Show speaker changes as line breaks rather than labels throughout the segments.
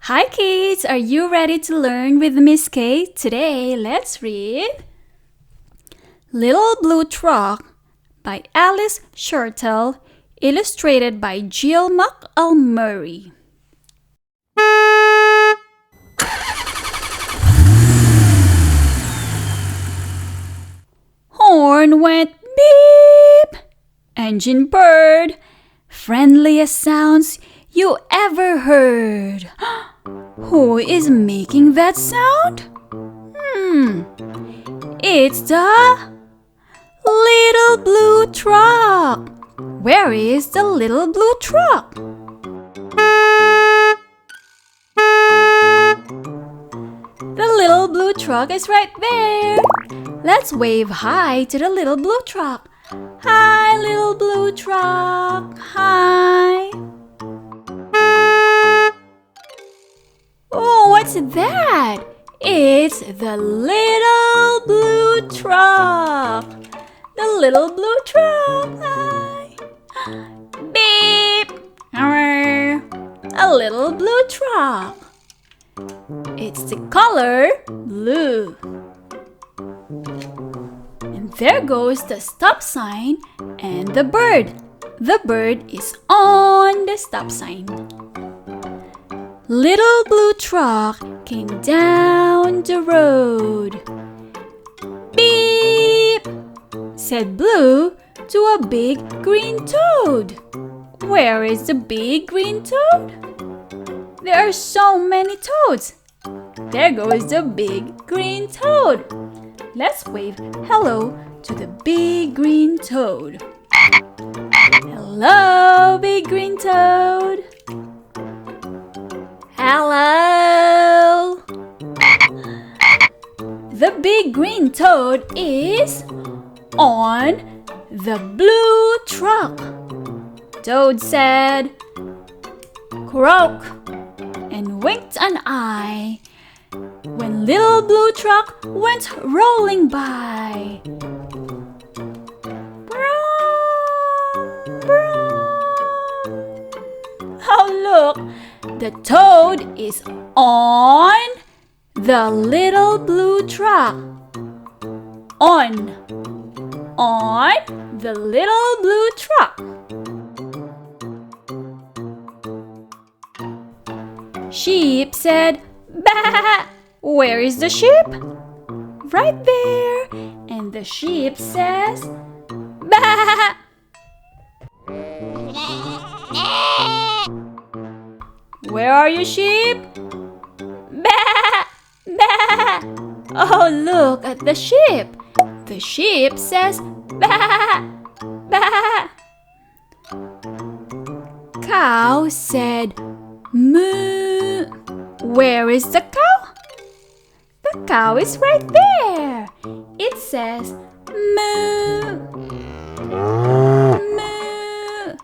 Hi kids, are you ready to learn with Miss Kaye? Today, let's read Little Blue Truck by Alice Shortell, illustrated by Jill McElmurray. Horn went beep, engine purred, friendliest sounds you ever heard. Who is making that sound? It's the little blue truck. Where is the little blue truck? The little blue truck is right there. Let's wave hi to the little blue truck. Hi, little blue truck. Hi. Oh, what's that? It's the little blue truck. The little blue truck. Hi. Beep. A little blue truck. It's the color blue. And there goes the stop sign and the bird. The bird is on the stop sign. Little blue truck came down the road. Beep, said Blue to a big green toad. Where is the big green toad? There are so many toads. There goes the big green toad. Let's wave hello to the big green toad. Hello, big green toad. Hello. The big green toad is on the blue truck. Toad said, croak, and winked an eye when little blue truck went rolling by. Broom, broom. Oh, look, the toad is on the little blue truck. On the little blue truck. Sheep said, bah! Where is the sheep? Right there. And the sheep says, bah! Where are you, sheep? Bah! Bah! Oh, look at the sheep. The sheep says, bah! Bah! Cow said, moo. Where is the cow? The cow is right there. It says, moo. Moo.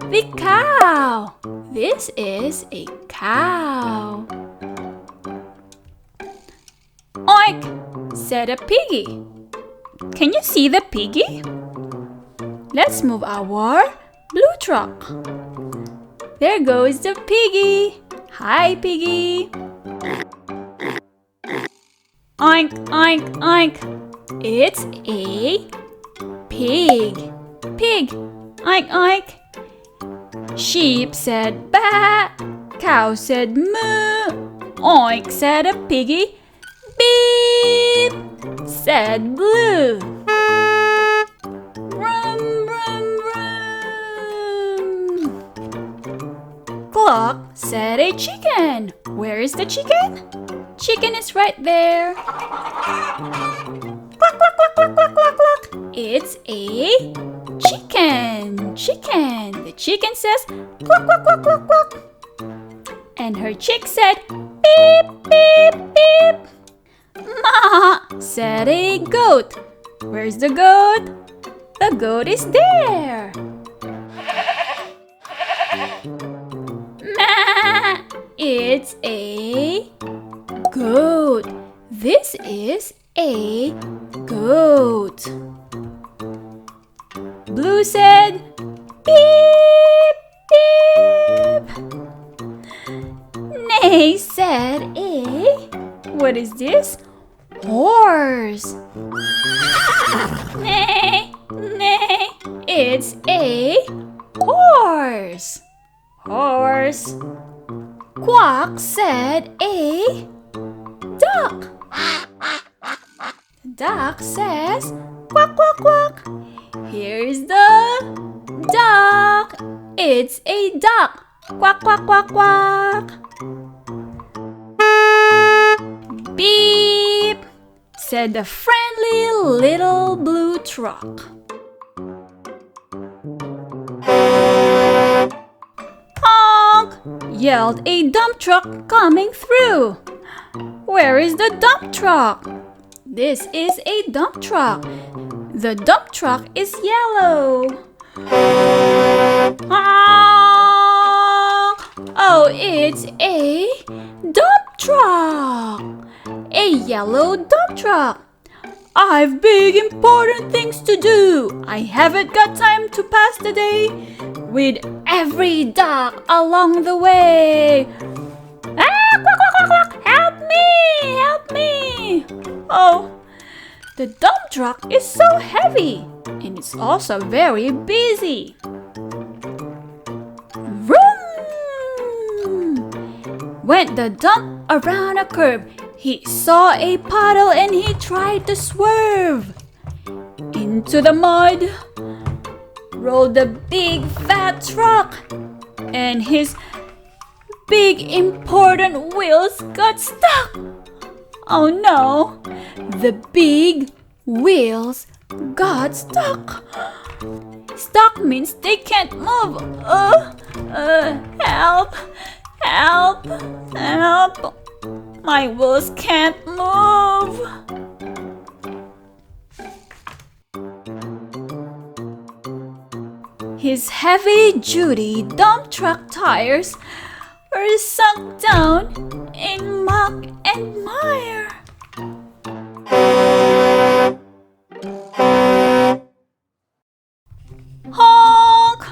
The cow. This is a cow. Oink, said a piggy. Can you see the piggy? Let's move our blue truck. There goes the piggy. Hi, piggy. Oink, oink, oink. It's a pig. Pig. Oink, oink. Sheep said bah. Cow said moo. Oink, said a piggy. Beep, said Blue. Vroom, vroom, vroom. Cluck, said a chicken. Where is the chicken? Chicken is right there. Cluck, cluck, cluck, cluck, cluck, cluck, cluck. It's a chicken. Chicken. The chicken says cluck, cluck, cluck, cluck, cluck. And her chick said beep, beep, beep. Ma, said a goat. Where's the goat? The goat is there. Ma, it's a goat. This is a goat. Blue said beep, beep. Kaye said what is this? Horse. Nay, nay, it's a horse. Horse. Quack said a duck. The duck says quack, quack, quack. Here's the duck. It's a duck. Quack, quack, quack, quack. Beep, said the friendly little blue truck. Honk, yelled a dump truck coming through. Where is the dump truck? This is a dump truck. The dump truck is yellow. Honk! Oh, it's a dump truck. A yellow dump truck. I've big important things to do. I haven't got time to pass the day with every duck along the way. Ah, quack, quack, quack, quack. Help me! Help me! Oh, the dump truck is so heavy and it's also very busy. Vroom! Went the dump around a curb. He saw a puddle and he tried to swerve. Into the mud rolled the big fat truck and his big important wheels got stuck. Oh no, the big wheels got stuck. Stuck means they can't move. Help, help, help. My wheels can't move. His heavy-duty dump truck tires were sunk down in muck and mire. Honk!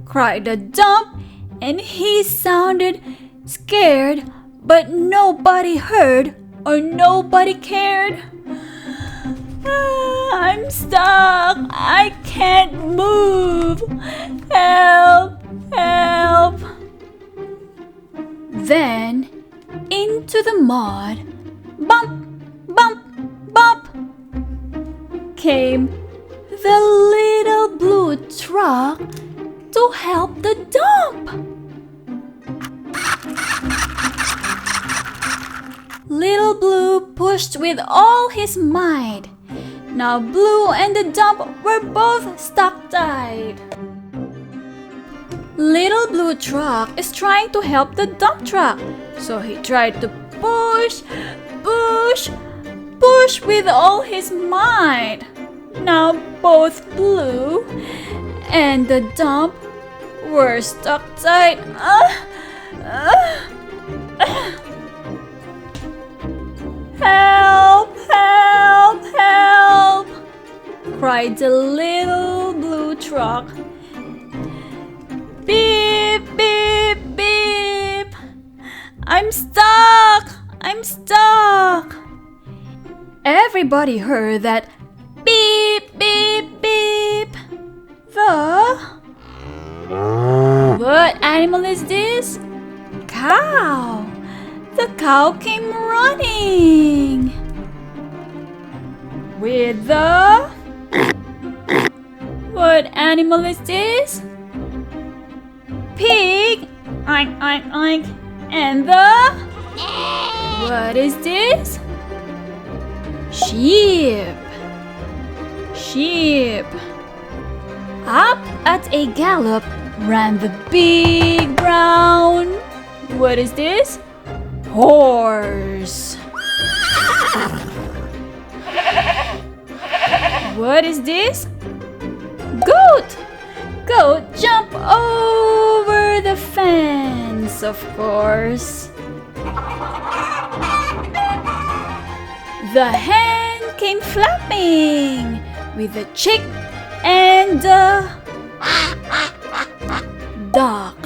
Cried the dump, and he sounded scared, but nobody heard or nobody cared. I'm stuck. I can't move. Help! Help! Then, into the mud, bump, bump, bump, came the little blue truck to help the dump. Little Blue pushed with all his might. Now Blue and the dump were both stuck tight. Little Blue truck is trying to help the dump truck, so he tried to push, push, push with all his might. Now both Blue and the dump were stuck tight. Help! Help! Help! Cried the little blue truck. Beep! Beep! Beep! I'm stuck! I'm stuck! Everybody heard that beep! Beep! Beep! What animal is this? Cow! The cow came running with the... What animal is this? Pig! Oink, oink, oink. And the... What is this? Sheep! Sheep! Up at a gallop ran the big brown... What is this? Horse. What is this? Goat. Goat jump over the fence, of course. The hen came flapping with the chick and the duck.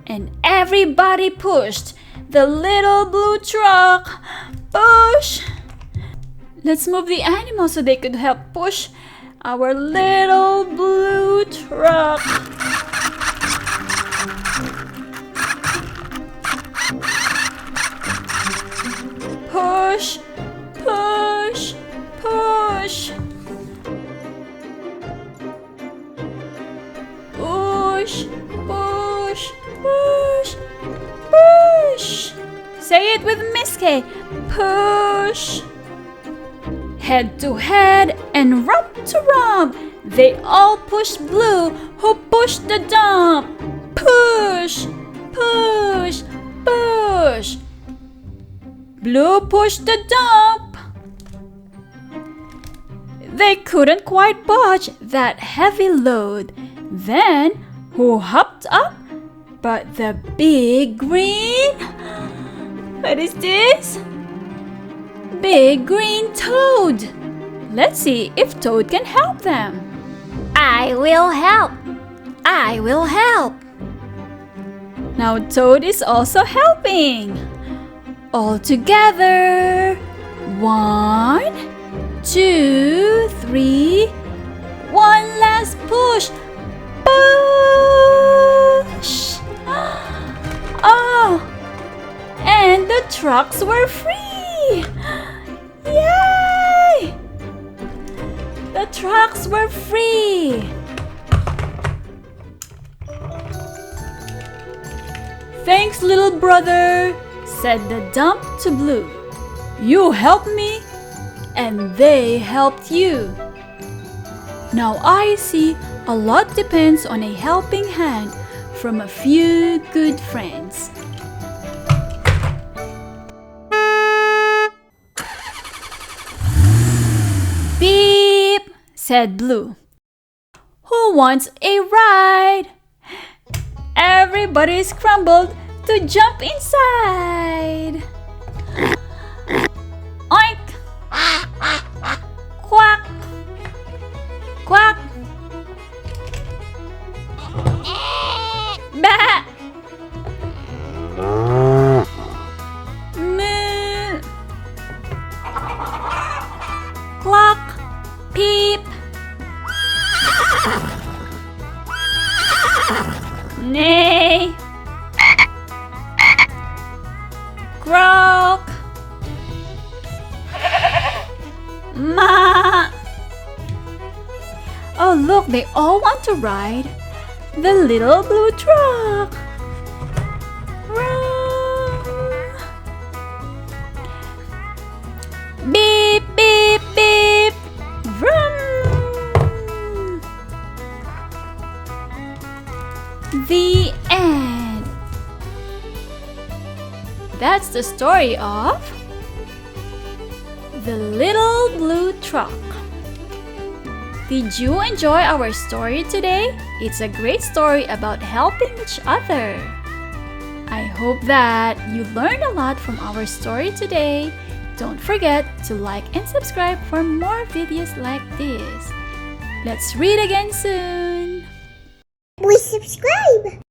And everybody pushed The little blue truck. Push. Let's move the animals so they could help push our little blue truck. Push, push, push. Push, push, push, push. Say it with Miss Kaye. Push. Head to head and rump to rump. They all push Blue, who pushed the dump. Push, push, push. Blue pushed the dump. They couldn't quite budge that heavy load. Then, who hopped up but the big green? What is this? Big green toad. Let's see if Toad can help them.
I will help. I will help.
Now Toad is also helping. All together. 1, 2, 3. One last push. Push. Oh, and the trucks were free. Yay! The trucks were free. Thanks, little brother, said the dump to Blue. You helped me, and they helped you. Now I see a lot depends on a helping hand from a few good friends. Beep, said Blue. Who wants a ride? Everybody scrambled to jump inside. Oink! Quack! Quack! Bah! Moo! Clock! Peep! Neigh! Croak! Ma! Oh, look, they all want to ride the little blue truck. Vroom. Beep, beep, beep. Vroom. The end. That's the story of The Little Blue Truck. Did you enjoy our story today? It's a great story about helping each other. I hope that you learned a lot from our story today. Don't forget to like and subscribe for more videos like this. Let's read again soon.
Please subscribe.